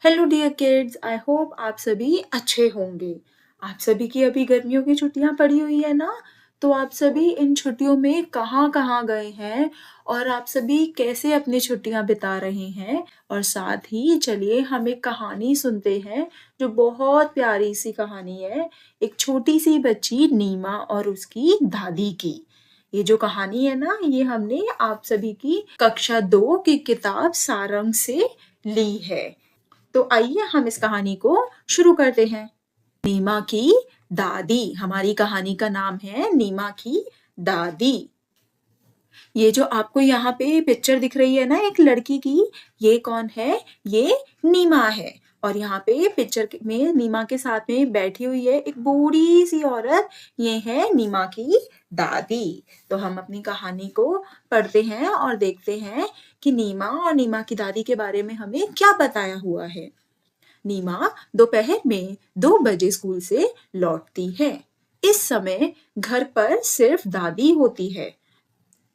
Hello dear kids, I hope आप सभी अच्छे होंगे। आप सभी की अभी गर्मियों की छुट्टियां पड़ी हुई है ना। तो आप सभी इन छुट्टियों में कहाँ कहाँ गए हैं और आप सभी कैसे अपनी छुट्टियां बिता रहे हैं। और साथ ही चलिए हम एक कहानी सुनते हैं जो बहुत प्यारी सी कहानी है। एक छोटी सी बच्ची नीमा और उसकी दादी की। ये जो कहानी है ना, ये हमने आप सभी की कक्षा 2 की किताब सारंग से ली है। तो आइए हम इस कहानी को शुरू करते हैं। नीमा की दादी। हमारी कहानी का नाम है नीमा की दादी। ये जो आपको यहाँ पे पिक्चर दिख रही है ना एक लड़की की, ये कौन है? ये नीमा है। और यहाँ पे पिक्चर में नीमा के साथ में बैठी हुई है एक बूढ़ी सी औरत। ये है नीमा की दादी। तो हम अपनी कहानी को पढ़ते हैं और देखते हैं कि नीमा और नीमा की दादी के बारे में हमें क्या बताया हुआ है। नीमा दोपहर में 2 बजे स्कूल से लौटती है। इस समय घर पर सिर्फ दादी होती है।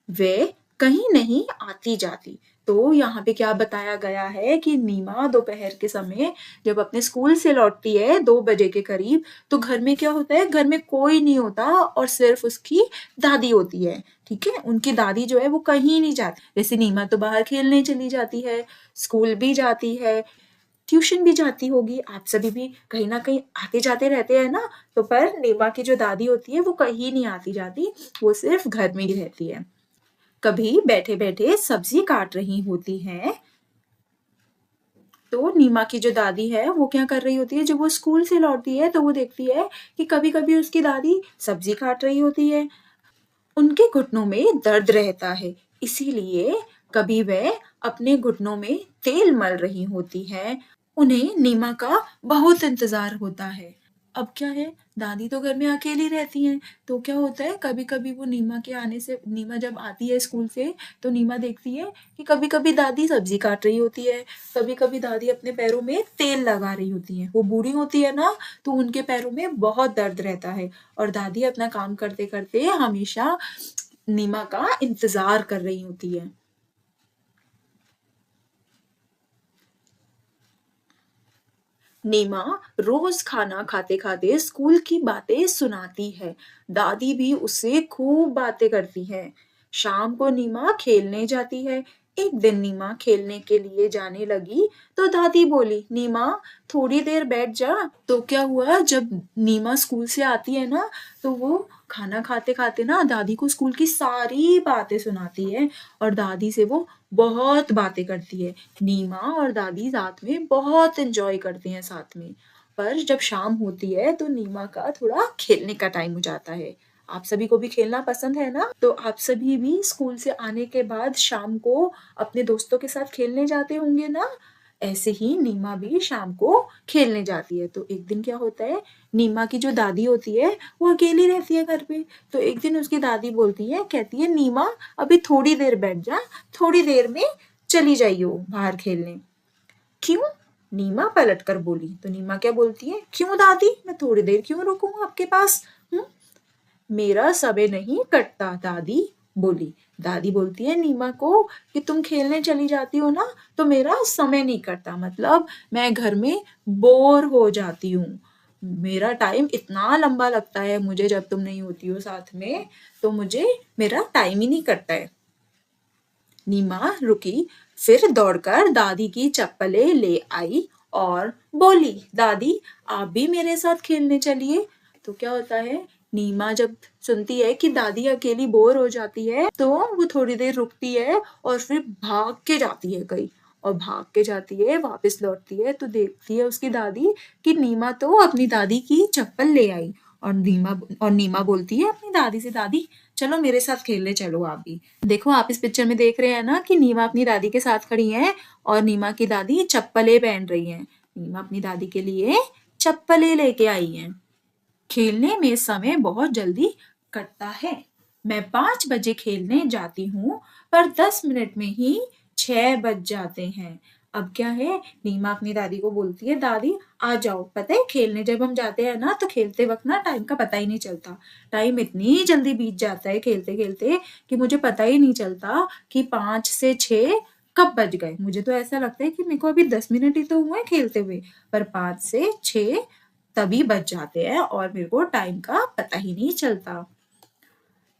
वे कहीं नहीं आती जाती। तो यहाँ पे क्या बताया गया है कि नीमा दोपहर के समय जब अपने स्कूल से लौटती है 2 बजे के करीब, तो घर में क्या होता है? घर में कोई नहीं होता और सिर्फ उसकी दादी होती है। ठीक है, उनकी दादी जो है वो कहीं नहीं जाती। जैसे नीमा तो बाहर खेलने चली जाती है, स्कूल भी जाती है, ट्यूशन भी जाती होगी। आप सभी भी कहीं ना कहीं आते जाते रहते हैं ना। तो पर नीमा की जो दादी होती है वो कहीं नहीं आती जाती, वो सिर्फ घर में ही रहती है। कभी बैठे बैठे सब्जी काट रही होती है। तो नीमा की जो दादी है वो क्या कर रही होती है? जब वो स्कूल से लौटती है तो वो देखती है कि कभी कभी उसकी दादी सब्जी काट रही होती है। उनके घुटनों में दर्द रहता है, इसीलिए कभी वह अपने घुटनों में तेल मल रही होती है। उन्हें नीमा का बहुत इंतजार होता है। अब क्या है, दादी तो घर में अकेली रहती हैं। तो क्या होता है, कभी कभी वो नीमा के आने से, नीमा जब आती है स्कूल से, तो नीमा देखती है कि कभी कभी दादी सब्जी काट रही होती है, कभी कभी दादी अपने पैरों में तेल लगा रही होती है। वो बूढ़ी होती है ना, तो उनके पैरों में बहुत दर्द रहता है और दादी अपना काम करते करते हमेशा नीमा का इंतजार कर रही होती है। नीमा रोज खाना खाते खाते स्कूल की बातें सुनाती है। दादी भी उससे खूब बातें करती है। शाम को नीमा खेलने जाती है। एक दिन नीमा खेलने के लिए जाने लगी तो दादी बोली, नीमा थोड़ी देर बैठ जा। तो क्या हुआ, जब नीमा स्कूल से आती है ना, तो वो खाना खाते खाते ना दादी को स्कूल की सारी बातें सुनाती है और दादी से वो बहुत बातें करती है। नीमा और दादी साथ में बहुत एंजॉय करते हैं साथ में। पर जब शाम होती है तो नीमा का थोड़ा खेलने का टाइम हो जाता है। आप सभी को भी खेलना पसंद है ना? तो आप सभी भी स्कूल से आने के बाद शाम को अपने दोस्तों के साथ खेलने जाते होंगे ना। ऐसे ही नीमा भी शाम को खेलने जाती है। तो एक दिन क्या होता है, नीमा की जो दादी होती है वो अकेली रहती है घर पे। तो एक दिन उसकी दादी बोलती है, कहती है, नीमा अभी थोड़ी देर बैठ जा, थोड़ी देर में चली जाइयो बाहर खेलने। क्यों? नीमा पलट कर बोली। तो नीमा क्या बोलती है, क्यों दादी, मैं थोड़ी देर क्यों रुकूं आपके पास? मेरा समय नहीं कटता, दादी बोली। दादी बोलती है नीमा को कि तुम खेलने चली जाती हो ना, तो मेरा समय नहीं कटता, मतलब मैं घर में बोर हो जाती हूँ। मेरा टाइम इतना लंबा लगता है मुझे जब तुम नहीं होती हो साथ में, तो मुझे मेरा टाइम ही नहीं कटता है। नीमा रुकी, फिर दौड़कर दादी की चप्पलें ले आई और बोली, दादी आप भी मेरे साथ खेलने चलिए। तो क्या होता है, नीमा जब सुनती है कि दादी अकेली बोर हो जाती है तो वो थोड़ी देर रुकती है और फिर भाग के जाती है कहीं। और भाग के जाती है, वापस लौटती है तो देखती है उसकी दादी कि नीमा तो अपनी दादी की चप्पल ले आई। और नीमा बोलती है अपनी दादी से, दादी चलो मेरे साथ खेलने चलो आप भी। देखो आप इस पिक्चर में देख रहे हैं ना कि नीमा अपनी दादी के साथ खड़ी है और नीमा की दादी चप्पलें पहन रही है। नीमा अपनी दादी के लिए चप्पलें लेके आई है। खेलने में समय बहुत जल्दी कटता है। मैं 5 बजे खेलने जाती हूँ, पर 10 मिनट में ही 6 बज जाते हैं। अब क्या है, नीमा अपनी दादी को बोलती है, दादी आ जाओ, पता है खेलने जब हम जाते हैं ना तो खेलते वक्त ना टाइम का पता ही नहीं चलता। टाइम इतनी जल्दी बीत जाता है खेलते खेलते कि मुझे पता ही नहीं चलता कि 5 से 6 कब बज गए? मुझे तो ऐसा लगता है कि मेरे को अभी 10 मिनट ही तो हुए हैं खेलते हुए, पर 5 से 6 तभी बज जाते हैं और मेरे को टाइम का पता ही नहीं चलता।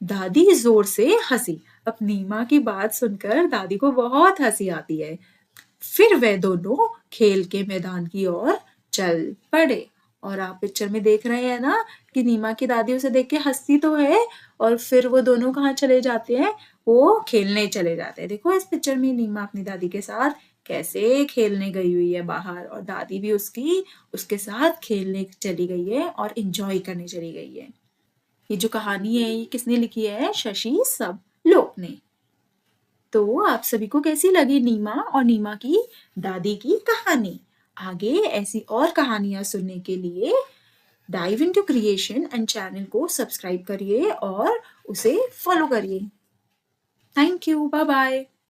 दादी जोर से हंसी। अब नीमा की बात सुनकर दादी को बहुत हंसी आती है। फिर वे दोनों खेल के मैदान की ओर चल पड़े। और आप पिक्चर में देख रहे हैं ना कि नीमा की दादी उसे देख के हंसती तो है, और फिर वो दोनों कहाँ चले जाते हैं? वो खेलने चले जाते हैं। देखो इस पिक्चर में नीमा अपनी दादी के साथ कैसे खेलने गई हुई है बाहर, और दादी भी उसके साथ खेलने चली गई है और एंजॉय करने चली गई है। ये जो कहानी है ये किसने लिखी है? शशि सबलोक ने। तो आप सभी को कैसी लगी नीमा और नीमा की दादी की कहानी? आगे ऐसी और कहानियां सुनने के लिए dive into creation and channel को सब्सक्राइब करिए और उसे फॉलो करिए। Thank you, bye bye.